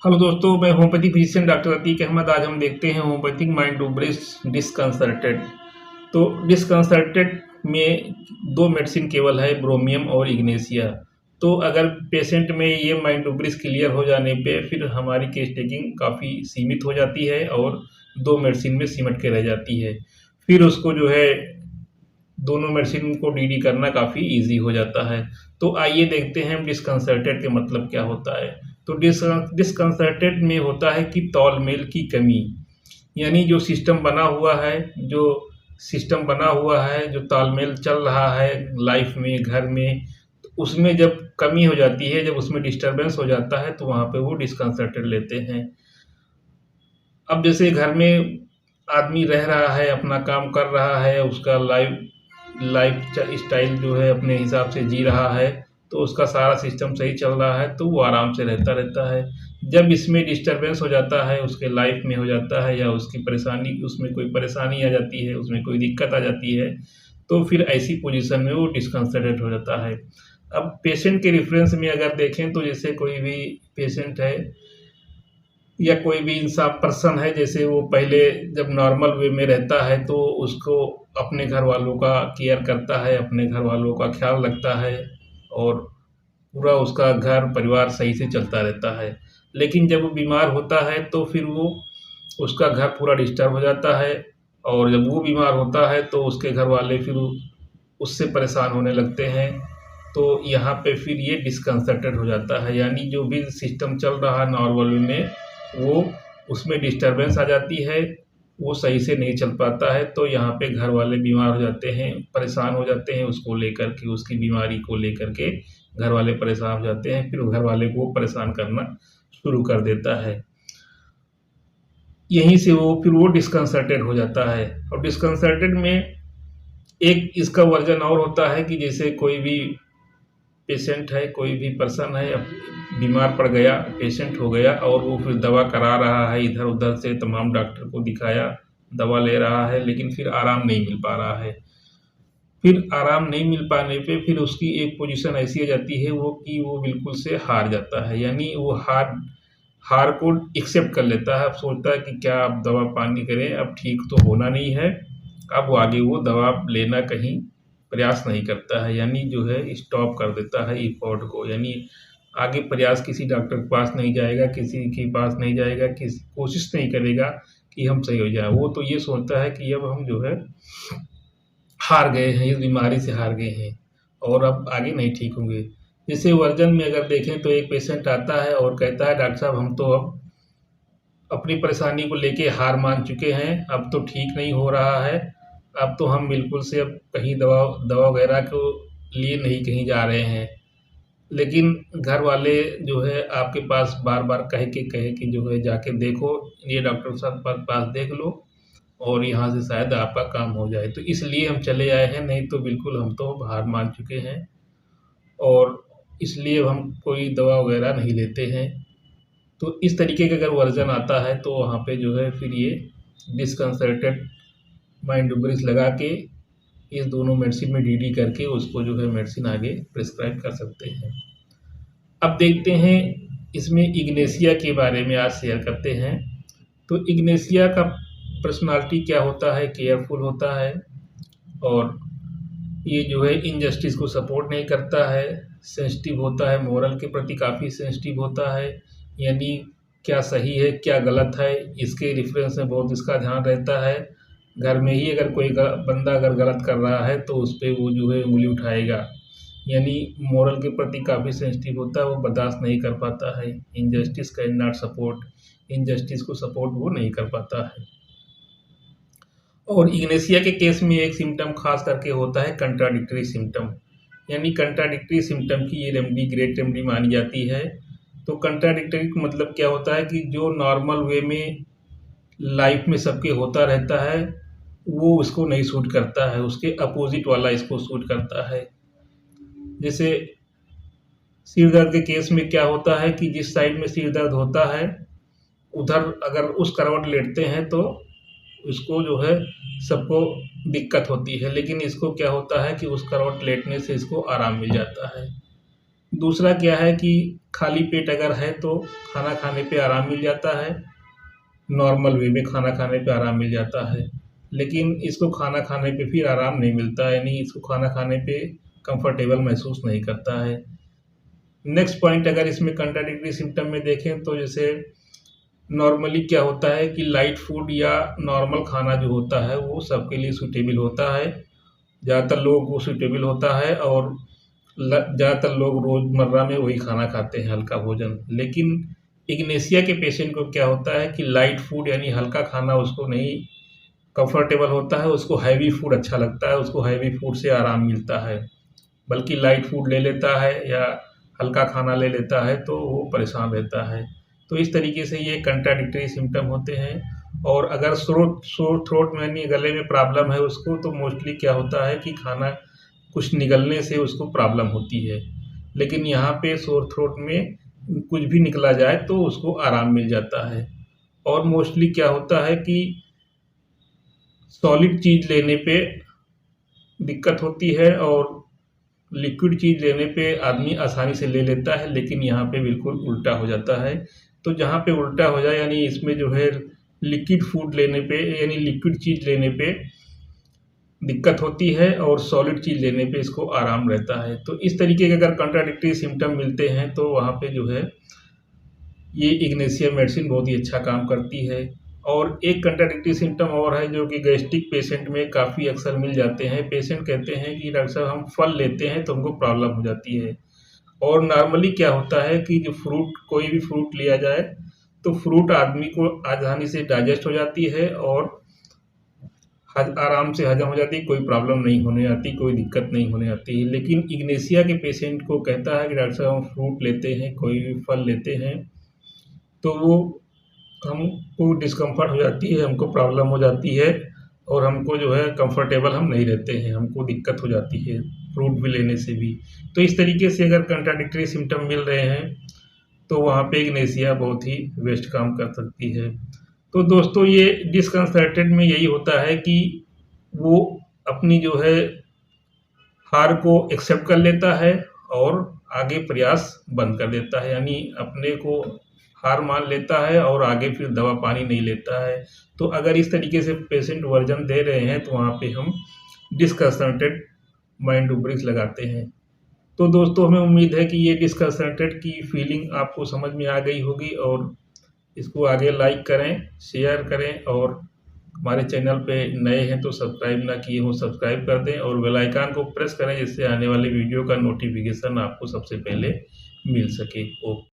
Hello दोस्तों, मैं homeopathic physician doctor Atiq Ahmed. आज हम देखते हैं homeopathic mind to breast disconcerted. तो डिस्कंसर्टेड में दो मेडिसिन केवल है, ब्रोमियम और इग्नेशिया। तो अगर पेशेंट में ये माइंड टू ब्रेस्ट क्लियर हो जाने पे फिर हमारी केस टेकिंग काफ़ी सीमित हो जाती है और दो मेडिसिन में सिमट के रह जाती है। फिर उसको जो है दोनों मेडिसिन को डीडी करना काफ़ी इजी हो जाता है। तो आइए देखते हैं डिस्कंसर्टेड के मतलब क्या होता है। तो डिस्कंसर्टेड में होता है कि तालमेल की कमी, यानी जो सिस्टम बना हुआ है, जो तालमेल चल रहा है लाइफ में, घर में, तो उसमें जब कमी हो जाती है, जब उसमें डिस्टरबेंस हो जाता है तो वहाँ पे वो डिस्कंसर्टेड लेते हैं। अब जैसे घर में आदमी रह रहा है, अपना काम कर रहा है, उसका लाइफ स्टाइल जो है अपने हिसाब से जी रहा है, तो उसका सारा सिस्टम सही चल रहा है तो वो आराम से रहता है। जब इसमें डिस्टरबेंस हो जाता है, उसके लाइफ में हो जाता है, या उसमें कोई परेशानी आ जाती है, उसमें कोई दिक्कत आ जाती है, तो फिर ऐसी पोजीशन में वो डिस्कंसर्टेड हो जाता है। अब पेशेंट के रेफरेंस में अगर देखें तो जैसे कोई भी पेशेंट है या कोई भी इंसान पर्सन है, जैसे वो पहले जब नॉर्मल वे में रहता है तो उसको अपने घर वालों का केयर करता है, अपने घर वालों का ख्याल रखता है और पूरा उसका घर परिवार सही से चलता रहता है। लेकिन जब वो बीमार होता है तो फिर वो उसका घर पूरा डिस्टर्ब हो जाता है, और जब वो बीमार होता है तो उसके घर वाले फिर उससे परेशान होने लगते हैं। तो यहाँ पे फिर ये डिस्कंसर्टेड हो जाता है, यानी जो भी सिस्टम चल रहा है नॉर्मल वे में, वो उसमें डिस्टरबेंस आ जाती है, वो सही से नहीं चल पाता है। तो यहाँ पे घर वाले बीमार हो जाते हैं, परेशान हो जाते हैं, उसको लेकर के, उसकी बीमारी को लेकर के घर वाले परेशान हो जाते हैं, फिर घर वाले को परेशान करना शुरू कर देता है। यहीं से वो डिस्कंसर्टेड हो जाता है। और डिस्कंसर्टेड में एक इसका वर्जन और होता है कि जैसे कोई भी पेशेंट है, कोई भी पर्सन है, अब बीमार पड़ गया, पेशेंट हो गया और वो फिर दवा करा रहा है, इधर उधर से तमाम डॉक्टर को दिखाया, दवा ले रहा है, लेकिन फिर आराम नहीं मिल पा रहा है। फिर आराम नहीं मिल पाने पे फिर उसकी एक पोजीशन ऐसी आ जाती है वो कि वो बिल्कुल से हार जाता है, यानी वो हार हार को एक्सेप्ट कर लेता है। अब सोचता है कि क्या अब दवा पानी करें, अब ठीक तो होना नहीं है। अब वो आगे वो दवा लेना कहीं प्रयास नहीं करता है, यानी जो है स्टॉप कर देता है एफर्ट को, यानी आगे प्रयास किसी डॉक्टर के पास नहीं जाएगा, किसी के पास नहीं जाएगा, किसी कोशिश नहीं करेगा कि हम सही हो जाए। वो तो ये सोचता है कि अब हम जो है हार गए हैं, इस बीमारी से हार गए हैं और अब आगे नहीं ठीक होंगे। जैसे वर्जन में अगर देखें तो एक पेशेंट आता है और कहता है, डॉक्टर साहब हम तो अब अपनी परेशानी को लेके हार मान चुके हैं, अब तो ठीक नहीं हो रहा है, अब तो हम बिल्कुल से अब कहीं दवा दवा वगैरह को लिए नहीं कहीं जा रहे हैं। लेकिन घर वाले जो है आपके पास बार बार कहे कि जो है जाके देखो, ये डॉक्टर साहब पास देख लो और यहाँ से शायद आपका काम हो जाए, तो इसलिए हम चले आए हैं, नहीं तो बिल्कुल हम तो हार मान चुके हैं और इसलिए हम कोई दवा वगैरह नहीं लेते हैं। तो इस तरीके का अगर वर्जन आता है तो वहाँ पे जो है फिर ये डिस्कंसर्टेड माइंड ब्रिज लगा के इस दोनों मेडिसिन में डीडी करके उसको जो है मेडिसिन आगे प्रिस्क्राइब कर सकते हैं। अब देखते हैं इसमें इग्नेशिया के बारे में आज शेयर करते हैं। तो इग्नेशिया का पर्सनालिटी क्या होता है, केयरफुल होता है और ये जो है इनजस्टिस को सपोर्ट नहीं करता है, सेंसिटिव होता है, मोरल के प्रति काफ़ी सेंसिटिव होता है, यानी क्या सही है क्या गलत है इसके रेफरेंस में बहुत इसका ध्यान रहता है। घर में ही अगर कोई बंदा अगर गलत कर रहा है तो उस पर वो जो है उंगली उठाएगा, यानी मोरल के प्रति काफ़ी सेंसिटिव होता है, वो बर्दाश्त नहीं कर पाता है। Injustice can not support, injustice को सपोर्ट वो नहीं कर पाता है। और इग्नेशिया के केस में एक सिम्टम खास करके होता है कंट्राडिक्टरी सिम्टम, यानी कंट्राडिक्टरी सिम्टम की ये रेमेडी ग्रेट रेमेडी मानी जाती है। तो कंट्राडिक्टरी का मतलब क्या होता है कि जो नॉर्मल वे में लाइफ में सबके होता रहता है वो उसको नहीं सूट करता है, उसके अपोजिट वाला इसको सूट करता है। जैसे सिर दर्द के केस में क्या होता है कि जिस साइड में सिर दर्द होता है उधर अगर उस करवट लेटते हैं तो उसको जो है सबको दिक्कत होती है, लेकिन इसको क्या होता है कि उस करवट लेटने से इसको आराम मिल जाता है। दूसरा क्या है कि खाली पेट अगर है तो खाना खाने पे आराम मिल जाता है, नॉर्मल वे में खाना खाने पे आराम मिल जाता है। लेकिन इसको खाना खाने पे फिर आराम नहीं मिलता है, यानी इसको खाना खाने पे कंफर्टेबल महसूस नहीं करता है। नेक्स्ट पॉइंट अगर इसमें कंट्राडिक्टरी सिम्पटम में देखें तो जैसे नॉर्मली क्या होता है कि लाइट फूड या नॉर्मल खाना जो होता है वो सबके लिए सूटेबल होता है, ज़्यादातर लोगों को सूटेबल होता है और ज़्यादातर लोग रोज़मर्रा में वही खाना खाते हैं, हल्का भोजन। लेकिन इग्नेशिया के पेशेंट को क्या होता है कि लाइट फूड यानी हल्का खाना उसको नहीं कंफर्टेबल होता है, उसको हैवी फूड अच्छा लगता है, उसको हैवी फूड से आराम मिलता है। बल्कि लाइट फूड ले लेता है या हल्का खाना ले लेता है तो वो परेशान रहता है। तो इस तरीके से ये कंट्राडिक्टरी सिम्पटम होते हैं। और अगर सोर थ्रोट में यानी गले में प्रॉब्लम है उसको, तो मोस्टली क्या होता है कि खाना कुछ निगलने से उसको प्रॉब्लम होती है। लेकिन यहाँ पे सोर थ्रोट में कुछ भी निकला जाए तो उसको आराम मिल जाता है। और मोस्टली क्या होता है कि सॉलिड चीज़ लेने पे दिक्कत होती है और लिक्विड चीज़ लेने पे आदमी आसानी से ले लेता है, लेकिन यहाँ पे बिल्कुल उल्टा हो जाता है। तो जहाँ पे उल्टा हो जाए यानी इसमें जो है लिक्विड फूड लेने पे यानी लिक्विड चीज़ लेने पे दिक्कत होती है और सॉलिड चीज़ लेने पे इसको आराम रहता है। तो इस तरीके के अगर कंट्राडिक्टरी सिम्पटम मिलते हैं तो वहाँ पे जो है ये इग्नेशिया मेडिसिन बहुत ही अच्छा काम करती है। और एक कंट्राडिक्टरी सिम्पटम और है जो कि गैस्ट्रिक पेशेंट में काफ़ी अक्सर मिल जाते हैं। पेशेंट कहते हैं कि डॉक्टर साहब हम फल लेते हैं तो हमको प्रॉब्लम हो जाती है। और नॉर्मली क्या होता है कि जो फ्रूट कोई भी फ्रूट लिया जाए तो फ्रूट आदमी को आसानी से डाइजेस्ट हो जाती है और आराम से हजम हो जाती है, कोई प्रॉब्लम नहीं होने आती, कोई दिक्कत नहीं होने आती है। लेकिन इग्नेशिया के पेशेंट को कहता है कि डॉक्टर साहब हम फ्रूट लेते हैं, कोई भी फल लेते हैं तो वो हमको डिस्कम्फर्ट हो जाती है, हमको प्रॉब्लम हो जाती है और हमको जो है कंफर्टेबल हम नहीं रहते हैं, हमको दिक्कत हो जाती है फ्रूट भी लेने से भी। तो इस तरीके से अगर कंट्राडिक्टरी सिम्पटम मिल रहे हैं तो वहाँ पे इग्नेशिया बहुत ही बेस्ट काम कर सकती है। तो दोस्तों ये डिस्कंसर्टेड में यही होता है कि वो अपनी जो है हार को एक्सेप्ट कर लेता है और आगे प्रयास बंद कर देता है, यानी अपने को हार मान लेता है और आगे फिर दवा पानी नहीं लेता है। तो अगर इस तरीके से पेशेंट वर्जन दे रहे हैं तो वहाँ पे हम डिस्कंसर्टेड माइंड टू ब्रीथ लगाते हैं। तो दोस्तों हमें उम्मीद है कि ये डिस्कंसर्टेड की फीलिंग आपको समझ में आ गई होगी और इसको आगे लाइक करें, शेयर करें और हमारे चैनल पे नए हैं तो सब्सक्राइब ना किए हो सब्सक्राइब कर दें और बेल आइकन को प्रेस करें जिससे आने वाले वीडियो का नोटिफिकेशन आपको सबसे पहले मिल सके। ओके।